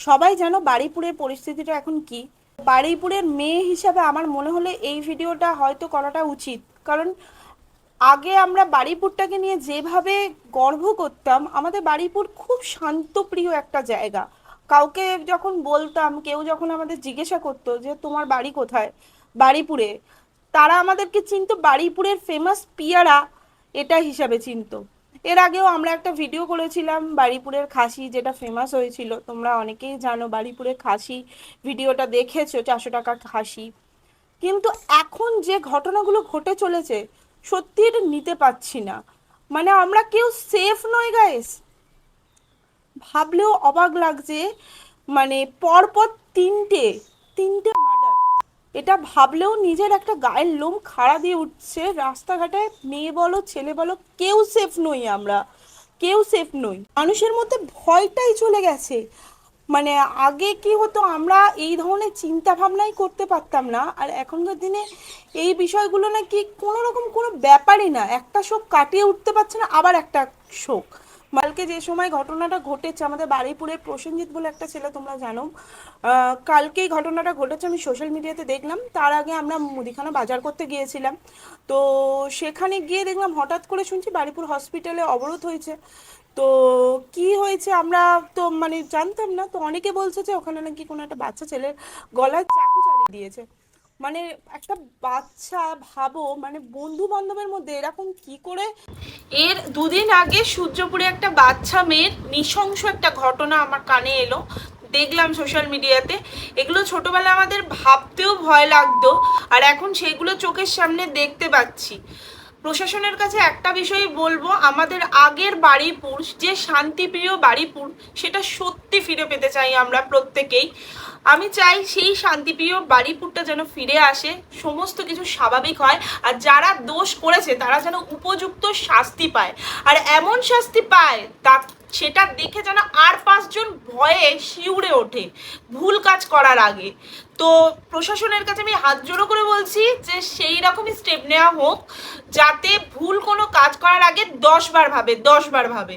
সবাই জানো বারুইপুরের পরিস্থিতিটা এখন কি। বারুইপুরের মেয়ে হিসাবে আমার মনে হলে এই ভিডিওটা হয়তো করাটা উচিত, কারণ আগে আমরা বারুইপুরটাকে নিয়ে যেভাবে গর্ব করতাম, আমাদের বারুইপুর খুব শান্তপ্রিয় একটা জায়গা। কাউকে যখন বলতাম, কেউ যখন আমাদের জিজ্ঞাসা করতো যে তোমার বাড়ি কোথায়, বারুইপুরে, তারা আমাদেরকে চিনতো বারুইপুরের ফেমাস পিয়ারা এটা হিসাবে চিনতো। এর আগেও আমরা একটা ভিডিও করেছিলাম বারুইপুরের খাসি, যেটা ফেমাস হয়েছিল, তোমরা অনেকেই জানো বারুইপুরের খাসি ভিডিওটা দেখেছো, 400 টাকা খাসি। কিন্তু এখন যে ঘটনাগুলো ঘটে চলেছে, সত্যি এটা নিতে পারছি না। মানে আমরা কেউ সেফ নয় গাইস, ভাবলেও অবাক লাগছে। মানে পরপর তিনটে তিনটে মার্ডার, এটা ভাবলেও নিজের একটা গায়ের লোম খাড়া দিয়ে উঠছে। রাস্তাঘাটে মেয়ে বলো ছেলে বলো, কেউ সেফ নই, আমরা কেউ সেফ নই। মানুষের মধ্যে ভয়টাই চলে গেছে। মানে আগে কি হতো, আমরা এই ধরনের চিন্তা ভাবনাই করতে পারতাম না, আর এখনকার দিনে এই বিষয়গুলো নাকি কোনো রকম কোনো ব্যাপারই না। একটা শোক কাটিয়ে উঠতে পারছে না, আবার একটা শোক। কালকে যে সময় ঘটনাটা ঘটেছে, আমাদের বারুইপুরের প্রসেনজিৎ বলে একটা ছেলে, তোমরা জানো, কালকে এই ঘটনাটা ঘটেছে, আমি সোশ্যাল মিডিয়াতে দেখলাম। তার আগে আমরা মুদিখানা বাজার করতে গিয়েছিলাম, তো সেখানে গিয়ে দেখলাম হঠাৎ করে শুনছি বারুইপুর হসপিটালে অবরোধ হয়েছে। তো কি হয়েছে আমরা তো মানে জানতাম না। তো অনেকে বলছে যে ওখানে নাকি কোনো একটা বাচ্চা ছেলের গলায় চাকু চালিয়ে দিয়েছে। মানে একটা বাচ্চা, ভাবো, মানে বন্ধু বান্ধবের মধ্যে এরকম কি করে। এর দুদিন আগে সূর্যপুরে একটা বাচ্চা মেয়ের নৃশংস একটা ঘটনা আমার কানে এলো, দেখলাম সোশ্যাল মিডিয়াতে। এগুলো ছোটবেলায় আমাদের ভাবতেও ভয় লাগতো, আর এখন সেগুলো চোখের সামনে দেখতে পাচ্ছি। প্রশাসনের কাছে একটা বিষয়ই বলবো, আমাদের আগের বারুইপুর, যে শান্তিপ্রিয় বারুইপুর, সেটা সত্যি ফিরে পেতে চাই আমরা প্রত্যেকেই। আমি চাই সেই শান্তিপ্রিয় বারুইপুরটা যেন ফিরে আসে, সমস্ত কিছু স্বাভাবিক হয়, আর যারা দোষ করেছে তারা যেন উপযুক্ত শাস্তি পায়, আর এমন শাস্তি পায় তা সেটা দেখে যেন আর 5 জন ভয়ে শিউরে ওঠে ভুল কাজ করার আগে। তো প্রশাসনের কাছে আমি হাত জোড়ো করে বলছি যে সেই রকমই স্টেপ নেওয়া হোক, যাতে ভুল কোনো কাজ করার আগে 10 বার ভাবে, 10 বার ভাবে।